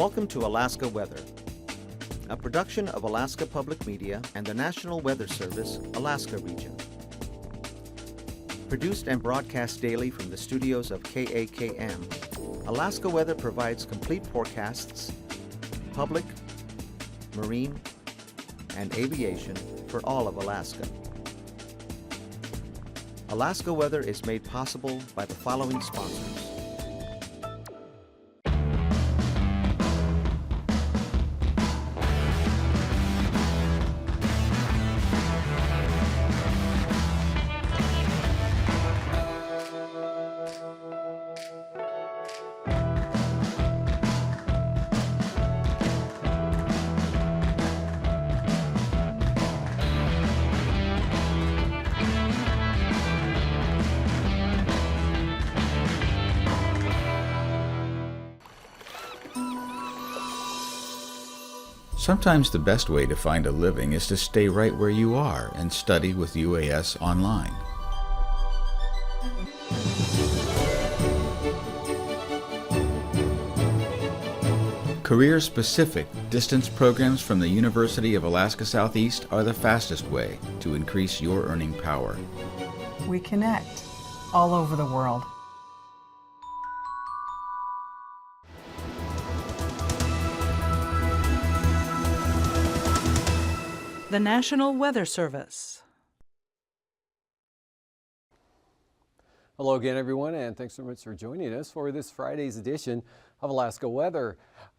Welcome to Alaska Weather, a production of Alaska Public Media and the National Weather Service, Alaska Region. Produced and broadcast daily from the studios of KAKM, Alaska Weather provides complete forecasts, public, marine, and aviation for all of Alaska. Alaska Weather is made possible by the following sponsors. Sometimes the best way to find a living is to stay right where you are and study with UAS online. Career-specific distance programs from the University of Alaska Southeast are the fastest way to increase your earning power. We connect all over the world. The National Weather Service. Hello again, everyone, and thanks so much for joining us for this Friday's edition of Alaska Weather.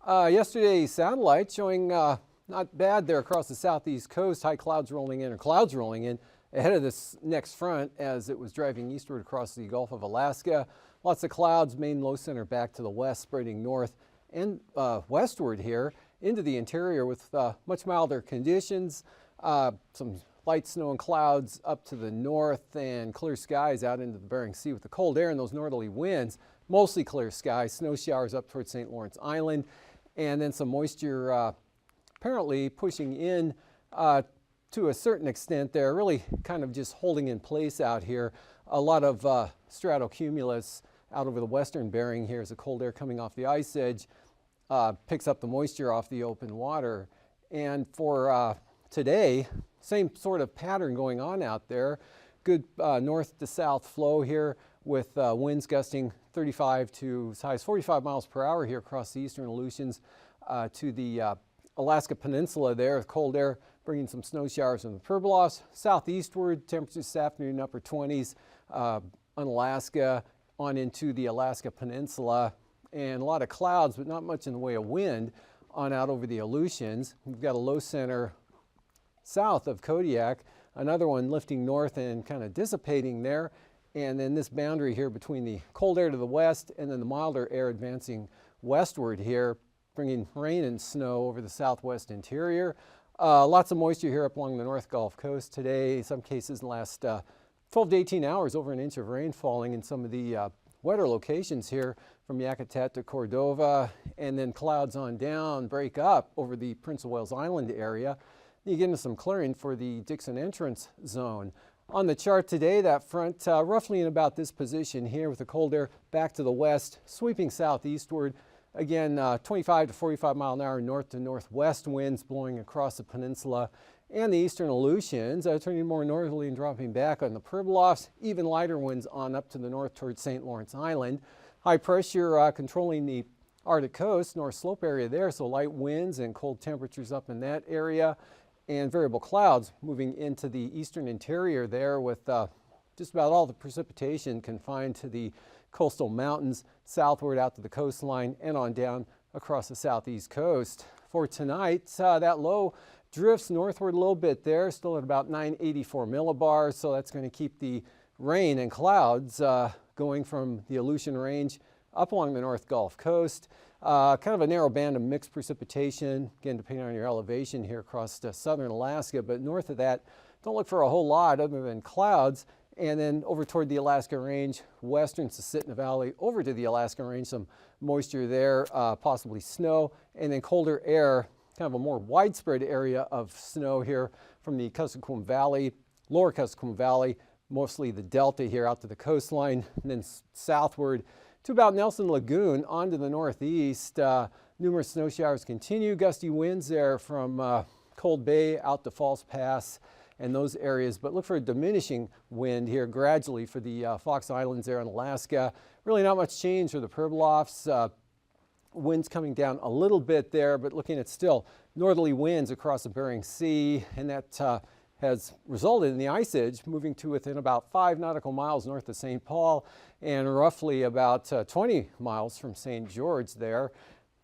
Yesterday's satellite showing not bad there across the southeast coast, high clouds rolling in ahead of this next front as it was driving eastward across the Gulf of Alaska. Lots of clouds, main low center back to the west, spreading north and westward here into the interior with much milder conditions. Some light snow and clouds up to the north and clear skies out into the Bering Sea with the cold air and those northerly winds. Mostly clear skies, snow showers up towards St. Lawrence Island, and then some moisture apparently pushing in to a certain extent there, really kind of just holding in place out here. A lot of stratocumulus out over the western Bering here as the cold air coming off the ice edge picks up the moisture off the open water. And for today, same sort of pattern going on out there. Good north to south flow here with winds gusting 35 to as high as 45 miles per hour here across the eastern Aleutians to the Alaska Peninsula there with cold air bringing some snow showers from the Pribilofs. Southeastward, temperatures this afternoon upper 20s on Alaska on into the Alaska Peninsula, and a lot of clouds but not much in the way of wind on out over the Aleutians. We've got a low center south of Kodiak, another one lifting north and kind of dissipating there, and then this boundary here between the cold air to the west and then the milder air advancing westward here, bringing rain and snow over the southwest interior. Lots of moisture here up along the North Gulf Coast today. In some cases in the last 12 to 18 hours, over an inch of rain falling in some of the wetter locations here from Yakutat to Cordova, and then clouds on down break up over the Prince of Wales Island area. You get into some clearing for the Dixon entrance zone. On the chart today, that front roughly in about this position here with the cold air back to the west, sweeping southeastward. Again, 25 to 45 mile an hour north to northwest winds blowing across the peninsula and the eastern Aleutians, turning more northerly and dropping back on the Pribilofs. Even lighter winds on up to the north towards St. Lawrence Island. High pressure controlling the Arctic coast, north slope area there, so light winds and cold temperatures up in that area. And variable clouds moving into the eastern interior there with just about all the precipitation confined to the coastal mountains southward out to the coastline and on down across the southeast coast. For tonight, that low drifts northward a little bit there, still at about 984 millibars, so that's going to keep the rain and clouds going from the Aleutian Range up along the North Gulf Coast. Kind of a narrow band of mixed precipitation, again depending on your elevation here across southern Alaska, but north of that, don't look for a whole lot other than clouds. And then over toward the Alaska Range, western Susitna Valley, over to the Alaska Range, some moisture there, possibly snow, and then colder air, kind of a more widespread area of snow here from the Kuskokwim Valley, lower Kuskokwim Valley, mostly the delta here out to the coastline, and then southward to about Nelson Lagoon on to the northeast. Numerous snow showers continue. Gusty winds there from Cold Bay out to False Pass and those areas, but look for a diminishing wind here gradually for the Fox Islands there in Alaska. Really not much change for the Pribilofs. Winds coming down a little bit there, but looking at still northerly winds across the Bering Sea, and that has resulted in the ice edge moving to within about 5 nautical miles north of St. Paul and roughly about 20 miles from St. George there.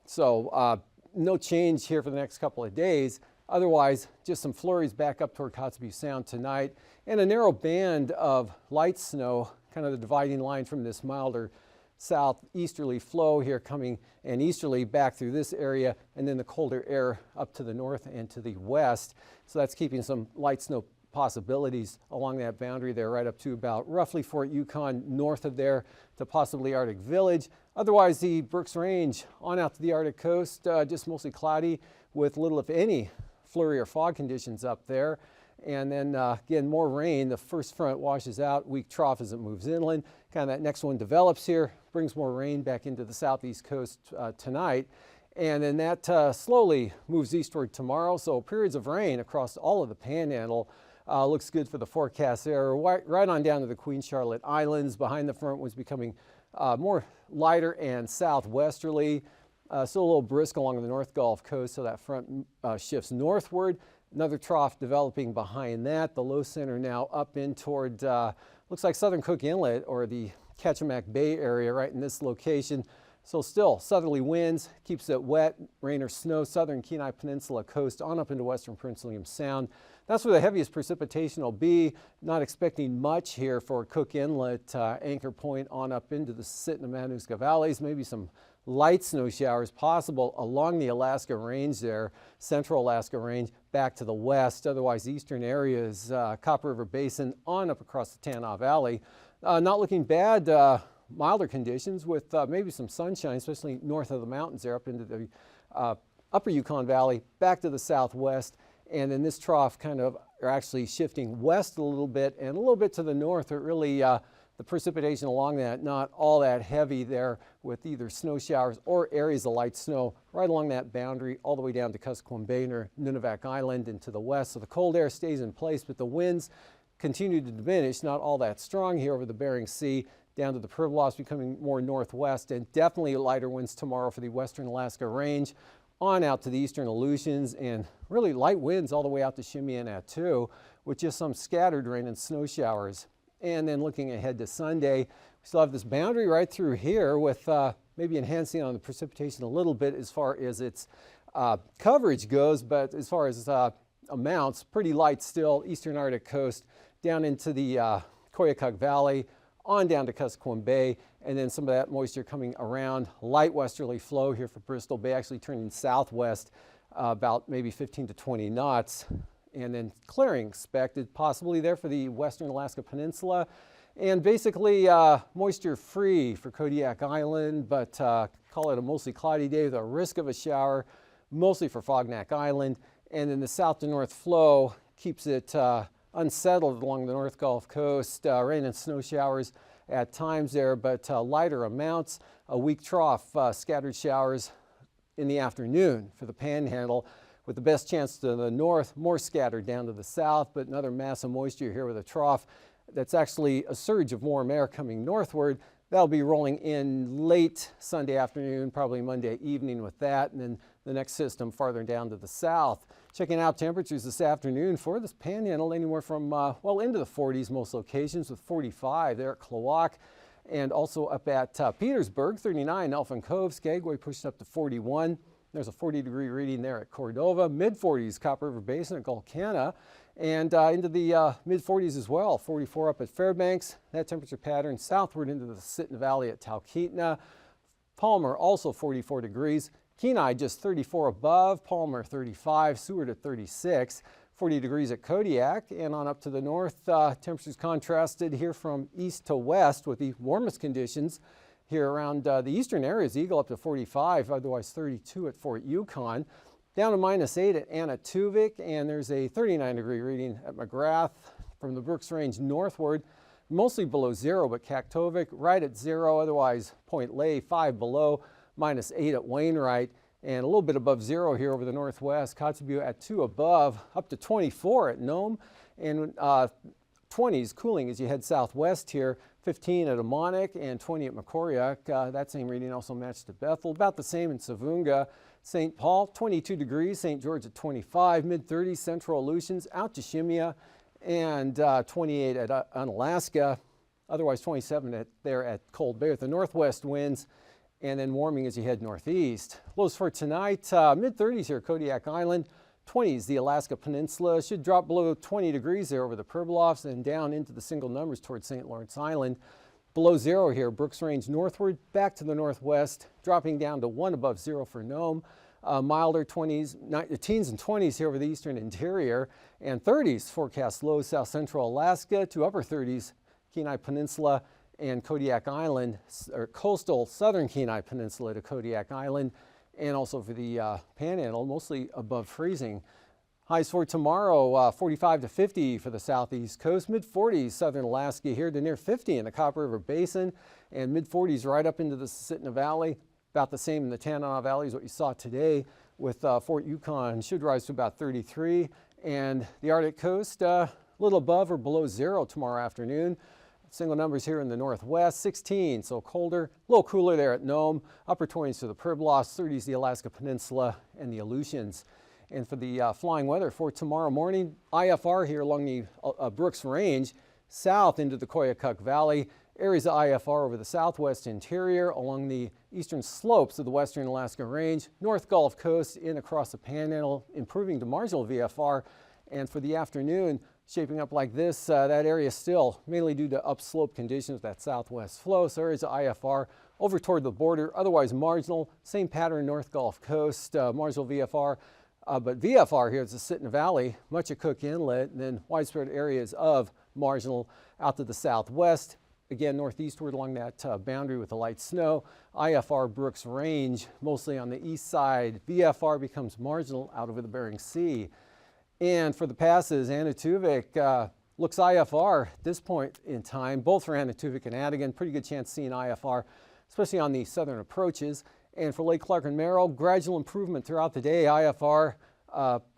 So no change here for the next couple of days. Otherwise, just some flurries back up toward Kotzebue Sound tonight, and a narrow band of light snow, kind of the dividing line from this milder southeasterly flow here coming and easterly back through this area, and then the colder air up to the north and to the west. So that's keeping some light snow possibilities along that boundary there right up to about roughly Fort Yukon north of there to possibly Arctic Village. Otherwise, the Brooks Range on out to the Arctic coast, just mostly cloudy with little if any flurry or fog conditions up there. And then again, more rain. The first front washes out, weak trough as it moves inland. Kind of that next one develops here, brings more rain back into the southeast coast tonight. And then that slowly moves eastward tomorrow. So periods of rain across all of the Panhandle. Looks good for the forecast there. Right on down to the Queen Charlotte Islands. Behind the front was becoming more lighter and southwesterly. Still a little brisk along the North Gulf Coast, so that front shifts northward. Another trough developing behind that. The low center now up in toward, looks like southern Cook Inlet or the Kachemak Bay area right in this location. So still southerly winds, keeps it wet, rain or snow, southern Kenai Peninsula coast on up into western Prince William Sound. That's where the heaviest precipitation will be. Not expecting much here for Cook Inlet, Anchor Point on up into the Sitna-Matanuska valleys. Maybe some light snow showers possible along the Alaska Range there, central Alaska Range back to the west. Otherwise, eastern areas, Copper River Basin on up across the Tanana Valley. Not looking bad. Milder conditions with maybe some sunshine, especially north of the mountains there up into the upper Yukon Valley, back to the southwest. And then this trough kind of are actually shifting west a little bit and a little bit to the north. It really, the precipitation along that, not all that heavy there with either snow showers or areas of light snow right along that boundary all the way down to Kuskokwim Bay near Nunivak Island and to the west. So the cold air stays in place, but the winds continue to diminish, not all that strong here over the Bering Sea, down to the Pribilofs becoming more northwest, and definitely lighter winds tomorrow for the western Alaska Range on out to the eastern Aleutians, and really light winds all the way out to Chimney-Attu with just some scattered rain and snow showers. And then looking ahead to Sunday, we still have this boundary right through here with maybe enhancing on the precipitation a little bit as far as its coverage goes, but as far as amounts, pretty light still, eastern Arctic coast down into the Koyukuk Valley, on down to Kuskokwim Bay, and then some of that moisture coming around. Light westerly flow here for Bristol Bay, actually turning southwest about maybe 15 to 20 knots. And then clearing expected possibly there for the western Alaska Peninsula. And basically moisture free for Kodiak Island, but call it a mostly cloudy day with a risk of a shower, mostly for Fognak Island. And then the south to north flow keeps it unsettled along the North Gulf Coast. Rain and snow showers at times there, but lighter amounts. A weak trough, scattered showers in the afternoon for the Panhandle, with the best chance to the north, more scattered down to the south, but another mass of moisture here with a trough. That's actually a surge of warm air coming northward. That'll be rolling in late Sunday afternoon, probably Monday evening with that, and then the next system farther down to the south. Checking out temperatures this afternoon for this Panhandle, anywhere from, well, into the 40s most locations, with 45 there at Klawock, and also up at Petersburg, 39, Elfin Cove, Skagway pushed up to 41. There's a 40-degree reading there at Cordova, mid-40s Copper River Basin at Gulkana, and into the mid-40s as well, 44 up at Fairbanks. That temperature pattern southward into the Sitna Valley at Talkeetna. Palmer also 44 degrees. Kenai just 34 above, Palmer 35, Seward at 36, 40 degrees at Kodiak, and on up to the north, temperatures contrasted here from east to west with the warmest conditions here around the eastern areas. Eagle up to 45, otherwise 32 at Fort Yukon. Down to -8 at Anatuvik, and there's a 39-degree reading at McGrath. From the Brooks Range northward, mostly below zero, but Kaktovik right at zero, otherwise Point Lay 5 below, -8 at Wainwright, and a little bit above zero here over the northwest. Kotzebue at 2 above, up to 24 at Nome, and 20s cooling as you head southwest here. 15 at Amonic and 20 at Makoriak. That same reading also matched at Bethel. About the same in Savunga. St. Paul, 22 degrees. St. George at 25. Mid-30s, Central Aleutians. Out to Shemya, and 28 at Unalaska. Otherwise 27 there at Cold Bear. The northwest winds, and then warming as you head northeast. Lows for tonight, mid-30s here, Kodiak Island. 20s, the Alaska Peninsula. Should drop below 20 degrees there over the Pribilofs and down into the single numbers towards St. Lawrence Island. Below zero here, Brooks Range northward, back to the northwest, dropping down to 1 above zero for Nome. Milder 20s, teens and 20s here over the eastern interior, and 30s forecast lows south central Alaska to upper 30s, Kenai Peninsula and Kodiak Island, or coastal southern Kenai Peninsula to Kodiak Island, and also for the Panhandle, mostly above freezing. Highs for tomorrow, 45 to 50 for the southeast coast, mid-40s southern Alaska here to near 50 in the Copper River Basin, and mid-40s right up into the Susitna Valley. About the same in the Tanana Valley as what you saw today, with Fort Yukon should rise to about 33, and the Arctic coast a little above or below zero tomorrow afternoon. Single numbers here in the northwest, 16, so colder, a little cooler there at Nome, upper 20s to the Pribilofs, 30s the Alaska Peninsula and the Aleutians. And for the flying weather for tomorrow morning, IFR here along the Brooks Range, south into the Koyukuk Valley, areas of IFR over the southwest interior, along the eastern slopes of the western Alaska Range, North Gulf Coast in across the Panhandle, improving to marginal VFR. And for the afternoon, shaping up like this, that area still mainly due to upslope conditions, that southwest flow. So areas of IFR over toward the border, otherwise marginal. Same pattern, North Gulf Coast, marginal VFR. But VFR here is the Susitna Valley, much of Cook Inlet, and then widespread areas of marginal out to the southwest. Again, northeastward along that boundary with the light snow. IFR Brooks Range, mostly on the east side. VFR becomes marginal out over the Bering Sea. And for the passes, Anaktuvik looks IFR at this point in time, both for Anaktuvik and Adigan. Pretty good chance seeing IFR, especially on the southern approaches. And for Lake Clark and Merrill, gradual improvement throughout the day. IFR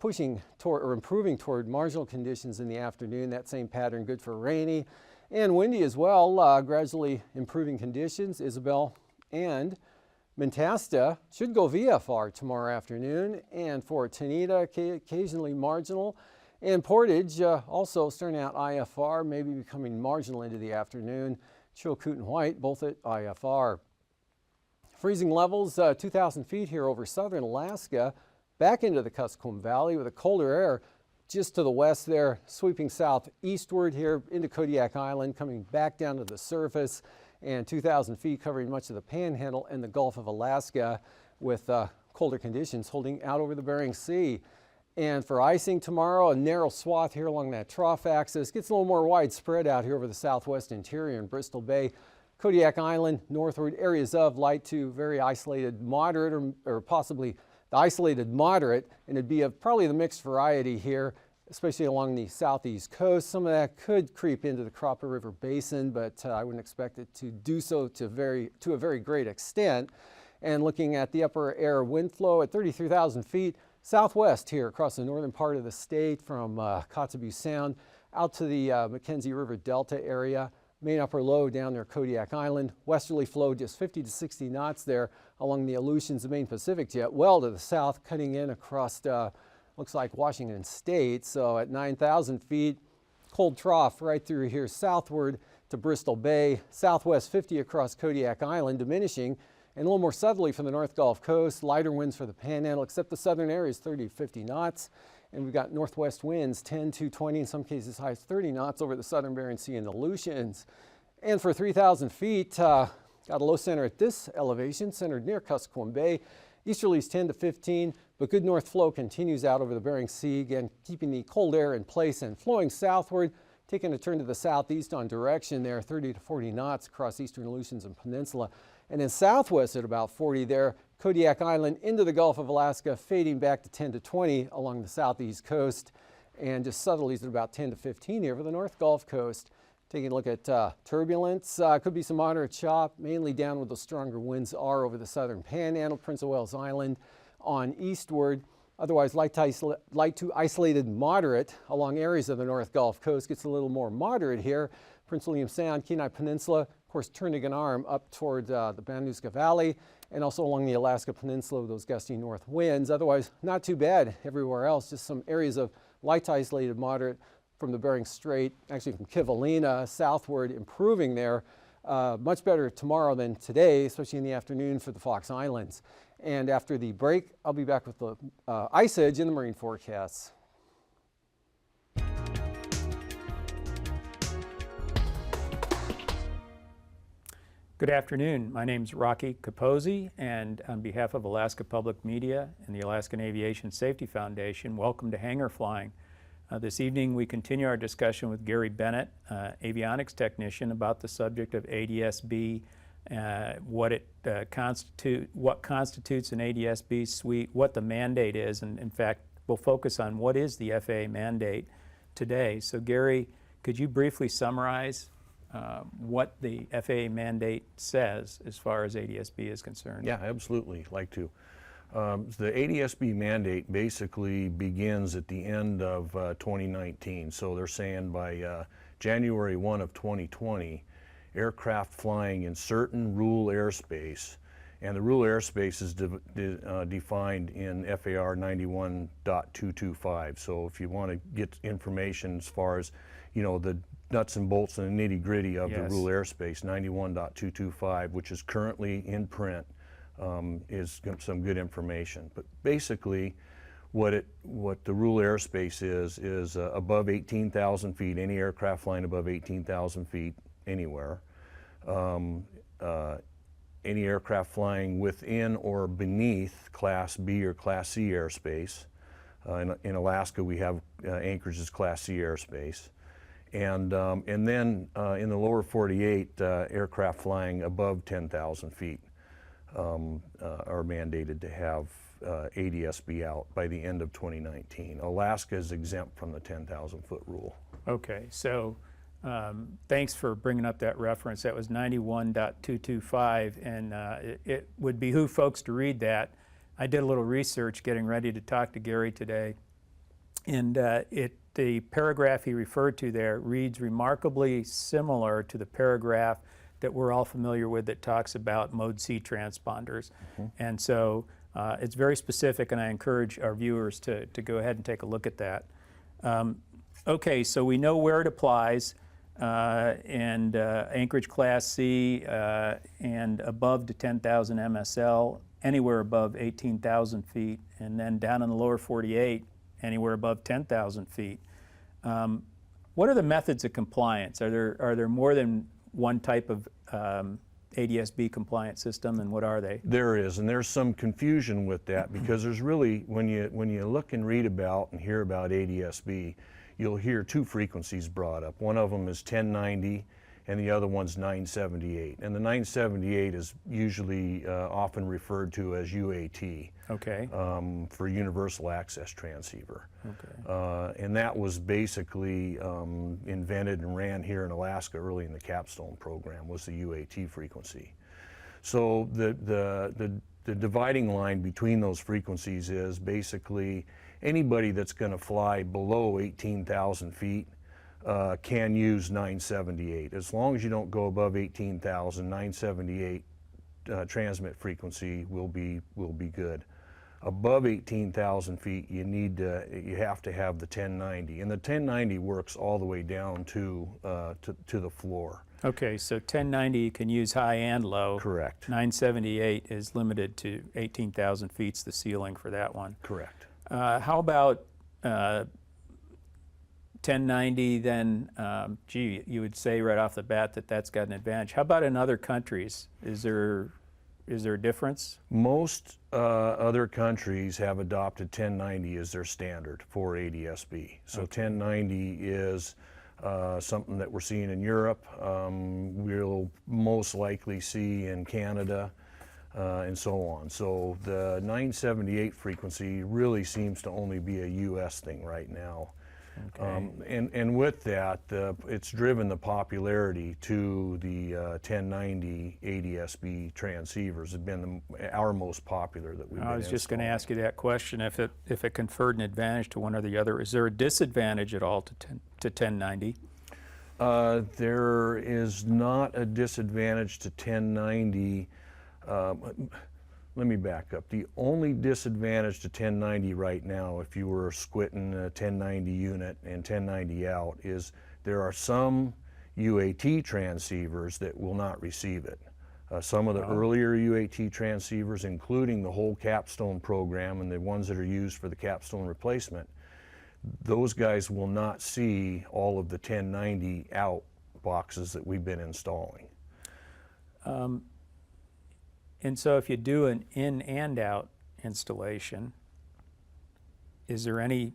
pushing toward or improving toward marginal conditions in the afternoon. That same pattern good for rainy and windy as well. Gradually improving conditions. Isabel and Mentasta should go VFR tomorrow afternoon, and for Tanita, occasionally marginal. And Portage also starting out IFR, maybe becoming marginal into the afternoon. Chilkoot and White, both at IFR. Freezing levels, 2,000 feet here over southern Alaska, back into the Kuskokwim Valley with a colder air just to the west there, sweeping southeastward here into Kodiak Island, coming back down to the surface. And 2,000 feet covering much of the Panhandle and the Gulf of Alaska, with colder conditions holding out over the Bering Sea. And for icing tomorrow, a narrow swath here along that trough axis. Gets a little more widespread out here over the southwest interior in Bristol Bay. Kodiak Island, northward, areas of light to very isolated moderate, or possibly the isolated moderate, and it'd be of probably the mixed variety here, especially along the southeast coast. Some of that could creep into the Cropper River Basin, but I wouldn't expect it to do so to a very great extent. And looking at the upper air wind flow at 33,000 feet southwest here across the northern part of the state from Kotzebue Sound out to the Mackenzie River Delta area. Main upper low down there, Kodiak Island. Westerly flow just 50 to 60 knots there along the Aleutians, the main Pacific jet, well to the south, cutting in across looks like Washington State. So at 9,000 feet, cold trough right through here southward to Bristol Bay, southwest 50 across Kodiak Island, diminishing, and a little more southerly from the North Gulf Coast. Lighter winds for the Panhandle, except the southern areas 30 to 50 knots. And we've got northwest winds 10 to 20, in some cases high as 30 knots over the southern Bering Sea and the Aleutians. And for 3,000 feet, got a low center at this elevation, centered near Kuskokwim Bay. Easterlies 10 to 15, but good north flow continues out over the Bering Sea, again keeping the cold air in place and flowing southward, taking a turn to the southeast on direction there, 30 to 40 knots across eastern Aleutians and Peninsula. And then southwest at about 40 there, Kodiak Island into the Gulf of Alaska, fading back to 10 to 20 along the southeast coast, and just southerlies at about 10 to 15 here for the North Gulf Coast. Taking a look at turbulence, could be some moderate chop, mainly down where the stronger winds are over the southern panhandle, Prince of Wales Island on eastward. Otherwise, light to isolated moderate along areas of the North Gulf Coast. Gets a little more moderate here. Prince William Sound, Kenai Peninsula, of course, Turnagain Arm up toward the Banduska Valley, and also along the Alaska Peninsula with those gusty north winds. Otherwise, not too bad everywhere else. Just some areas of light to isolated moderate from the Bering Strait, actually from Kivalina southward, improving there. Much better tomorrow than today, especially in the afternoon for the Fox Islands. And after the break, I'll be back with the ice edge in the marine forecasts. Good afternoon. My name is Rocky Capozzi, and on behalf of Alaska Public Media and the Alaskan Aviation Safety Foundation, welcome to Hangar Flying. This evening we continue our discussion with Gary Bennett, avionics technician, about the subject of ADS-B, what constitutes an ADS-B suite, what the mandate is, and in fact we'll focus on what is the FAA mandate today. So Gary, could you briefly summarize what the FAA mandate says as far as ADS-B is concerned? Yeah, absolutely, like to. The ADS-B mandate basically begins at the end of 2019. So they're saying by January 1 of 2020, aircraft flying in certain rural airspace, and the rural airspace is defined in FAR 91.225. So if you want to get information as far as, you know, the nuts and bolts and the nitty gritty of the rural airspace, 91.225, which is currently in print, is some good information. But basically what the rural airspace is above 18,000 feet, any aircraft flying above 18,000 feet anywhere. Any aircraft flying within or beneath Class B or Class C airspace. In Alaska we have Anchorage as Class C airspace. And then in the lower 48, aircraft flying above 10,000 feet are mandated to have ADS-B out by the end of 2019. Alaska is exempt from the 10,000 foot rule. Okay, so thanks for bringing up that reference. That was 91.225, and it would behoove folks to read that. I did a little research getting ready to talk to Gary today, and the paragraph he referred to there reads remarkably similar to the paragraph that we're all familiar with that talks about Mode C transponders. And so it's very specific, and I encourage our viewers to go ahead and take a look at that. Okay, so we know where it applies, and Anchorage Class C and above to 10,000 MSL, anywhere above 18,000 feet, and then down in the lower 48, anywhere above 10,000 feet. What are the methods of compliance? Are there more than one type of ADS-B compliant system, and what are they? There is, and there's some confusion with that because there's really, when you look and read about and hear about ADS-B, you'll hear two frequencies brought up. One of them is 1090 and the other one's 978. And the 978 is usually often referred to as UAT. Okay. For Universal Access Transceiver. Okay. And that was basically invented and ran here in Alaska early in the Capstone program, was the UAT frequency. So the dividing line between those frequencies is basically anybody that's going to fly below 18,000 feet can use 978. As long as you don't go above 18,000, 978 transmit frequency will be good. Above 18,000 feet, you have to have the 1090, and the 1090 works all the way down to the floor. Okay, so 1090 you can use high and low. Correct. 978 is limited to 18,000 feet's the ceiling for that one. Correct. How about 1090 then? Gee, you would say right off the bat that that's got an advantage. How about in other countries? Is there a difference? Most other countries have adopted 1090 as their standard for ADS-B. So okay. 1090 is something that we're seeing in Europe. We'll most likely see in Canada and so on. So the 978 frequency really seems to only be a US thing right now. Okay. And with that, it's driven the popularity to the 1090 ADS-B transceivers. Have been our most popular that we've been I was just going to installing. ask you that question, if it conferred an advantage to one or the other. Is there a disadvantage at all to 1090? There is not a disadvantage to 1090. Let me back up. The only disadvantage to 1090 right now, if you were squitting a 1090 unit and 1090 out, is there are some UAT transceivers that will not receive it. Some of the earlier UAT transceivers, including the whole capstone program and the ones that are used for the capstone replacement, those guys will not see all of the 1090 out boxes that we've been installing. And so if you do an in and out installation, is there any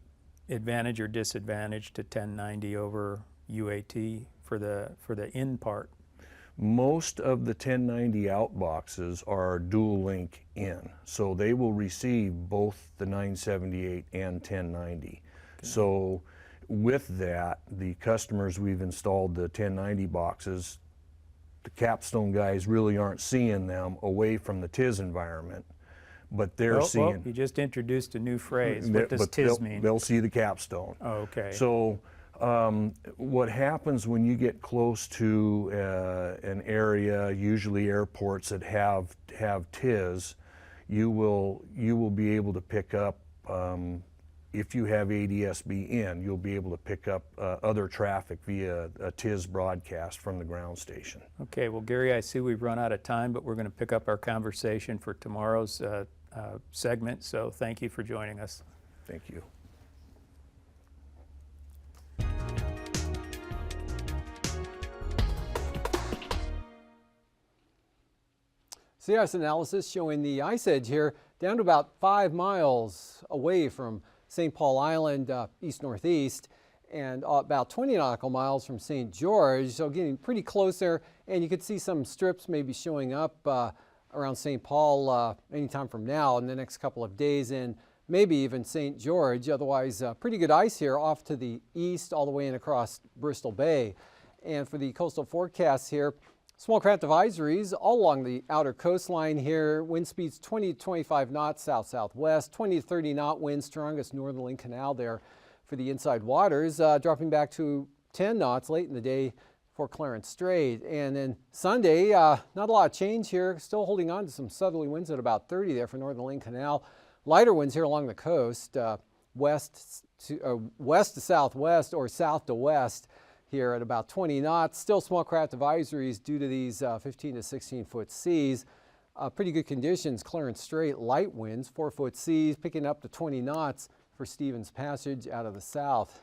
advantage or disadvantage to 1090 over UAT for the in part? Most of the 1090 out boxes are dual link in, so they will receive both the 978 and 1090. Okay. So with that, the customers we've installed the 1090 boxes, the capstone guys really aren't seeing them away from the TIS environment, but they're seeing. Well, you just introduced a new phrase. What does TIS mean? They'll see the capstone. Oh, okay. So what happens when you get close to an area, usually airports that have TIS, you will be able to pick up. If you have ADS-B in, you'll be able to pick up other traffic via a TIS broadcast from the ground station. Okay, well, Gary, I see we've run out of time, but we're going to pick up our conversation for tomorrow's segment, so thank you for joining us. Thank you. CIS analysis showing the ice edge here down to about 5 miles away from St. Paul Island, east-northeast, and about 20 nautical miles from St. George, so getting pretty close there. And you could see some strips maybe showing up around St. Paul anytime from now in the next couple of days, and maybe even St. George. Otherwise, pretty good ice here off to the east all the way in across Bristol Bay. And for the coastal forecast here, small craft advisories all along the outer coastline here. Wind speeds 20 to 25 knots south-southwest, 20 to 30 knot winds, strongest northerly canal there for the inside waters, dropping back to 10 knots late in the day for Clarence Strait. And then Sunday, not a lot of change here, still holding on to some southerly winds at about 30 there for northerly canal. Lighter winds here along the coast, west to southwest or south to west here at about 20 knots. Still small craft advisories due to these 15 to 16 foot seas. Pretty good conditions. Clarence Strait, light winds, 4 foot seas, picking up to 20 knots for Stevens Passage out of the south.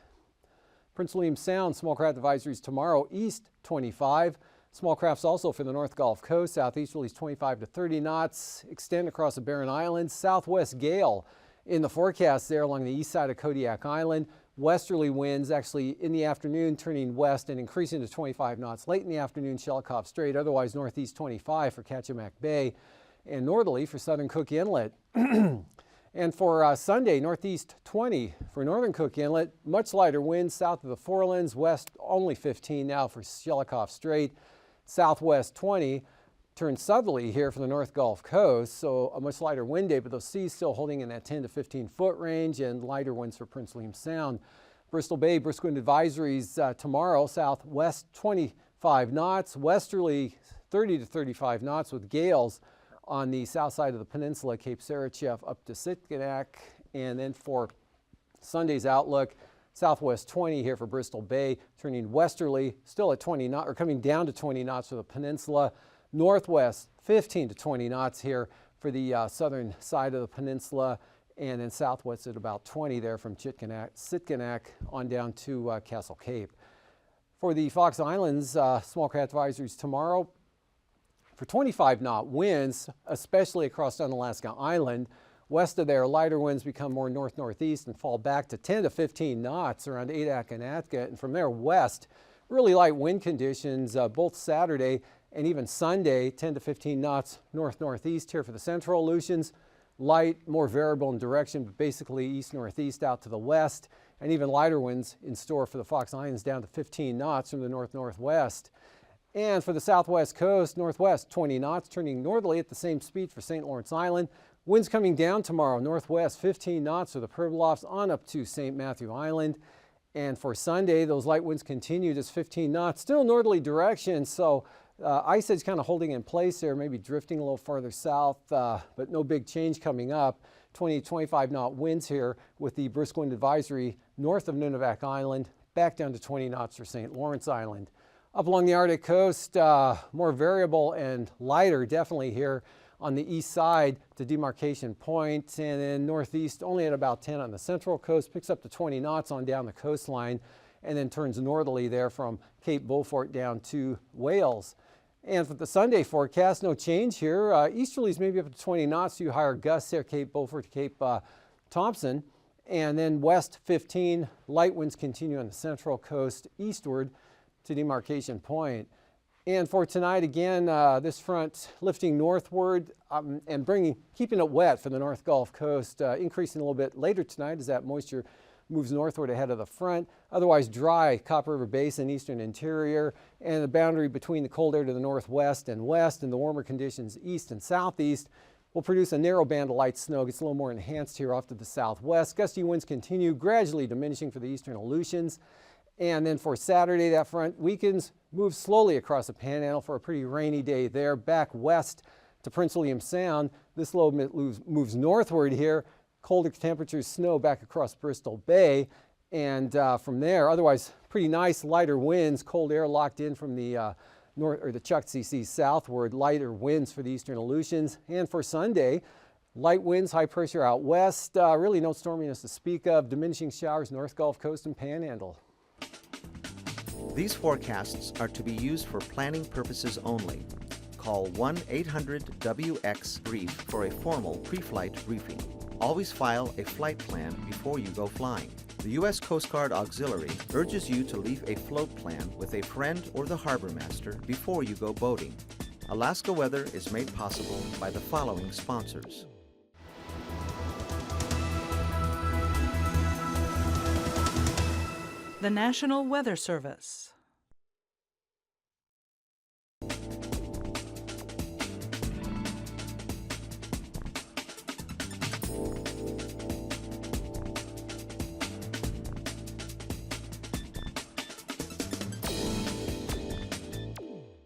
Prince William Sound, small craft advisories tomorrow, east 25. Small crafts also for the North Gulf Coast, southeasterlies 25 to 30 knots, extend across the Barren Islands. Southwest gale in the forecast there along the east side of Kodiak Island. Westerly winds actually in the afternoon turning west and increasing to 25 knots late in the afternoon, Shelikof Strait, otherwise northeast 25 for Kachemak Bay, and northerly for southern Cook Inlet. And for Sunday, northeast 20 for northern Cook Inlet, much lighter winds south of the Forelands, west only 15 now for Shelikof Strait, southwest 20. Turn southerly here for the North Gulf Coast, so a much lighter wind day, but those seas still holding in that 10 to 15 foot range, and lighter winds for Prince William Sound. Bristol Bay, brisk wind advisories tomorrow, southwest 25 knots, westerly 30 to 35 knots with gales on the south side of the peninsula, Cape Sarachev up to Sitkinak. And then for Sunday's outlook, southwest 20 here for Bristol Bay, turning westerly, still at 20 knots, or coming down to 20 knots for the peninsula. Northwest 15 to 20 knots here for the southern side of the peninsula, and then southwest at about 20 there from Sitkinak on down to Castle Cape. For the Fox Islands, small craft advisories tomorrow for 25 knot winds, especially across Unalaska Island. West of there, lighter winds become more north-northeast and fall back to 10 to 15 knots around Adak and Atka, and from there west, really light wind conditions both Saturday and even Sunday, 10 to 15 knots north-northeast here for the central Aleutians. Light, more variable in direction, but basically east-northeast out to the west. and even lighter winds in store for the Fox Islands down to 15 knots from the north-northwest. And for the southwest coast, northwest 20 knots, turning northerly at the same speed for St. Lawrence Island. Winds coming down tomorrow, northwest 15 knots for the Pribilofs on up to St. Matthew Island. And for Sunday, those light winds continue, just 15 knots, still northerly direction. So ice edge kind of holding in place there, maybe drifting a little farther south, but no big change coming up. 20 to 25 knot winds here with the brisk wind advisory north of Nunivak Island, back down to 20 knots for St. Lawrence Island. Up along the Arctic coast, more variable and lighter definitely here on the east side to Demarcation Point, and then northeast only at about 10 on the central coast, picks up to 20 knots on down the coastline, and then turns northerly there from Cape Beaufort down to Wales. And for the Sunday forecast, no change here. Easterlies maybe up to 20 knots, few higher gusts there, Cape Beaufort to Cape Thompson. And then west 15, light winds continue on the central coast eastward to Demarcation Point. And for tonight, again, this front lifting northward and keeping it wet for the North Gulf Coast, increasing a little bit later tonight as that moisture moves northward ahead of the front. Otherwise dry, Copper River Basin, eastern interior, and the boundary between the cold air to the northwest and west and the warmer conditions east and southeast will produce a narrow band of light snow. Gets a little more enhanced here off to the southwest. Gusty winds continue, gradually diminishing for the eastern Aleutians. And then for Saturday, that front weakens, moves slowly across the Panhandle for a pretty rainy day there, back west to Prince William Sound. This low moves northward here. Colder temperatures, snow back across Bristol Bay. And from there, otherwise pretty nice lighter winds, cold air locked in from the the Chukchi Sea southward, lighter winds for the eastern Aleutians. And for Sunday, light winds, high pressure out west, really no storminess to speak of, diminishing showers North Gulf Coast and Panhandle. These forecasts are to be used for planning purposes only. Call 1-800-WX-BRIEF for a formal pre-flight briefing. Always file a flight plan before you go flying. The U.S. Coast Guard Auxiliary urges you to leave a float plan with a friend or the harbor master before you go boating. Alaska Weather is made possible by the following sponsors. The National Weather Service.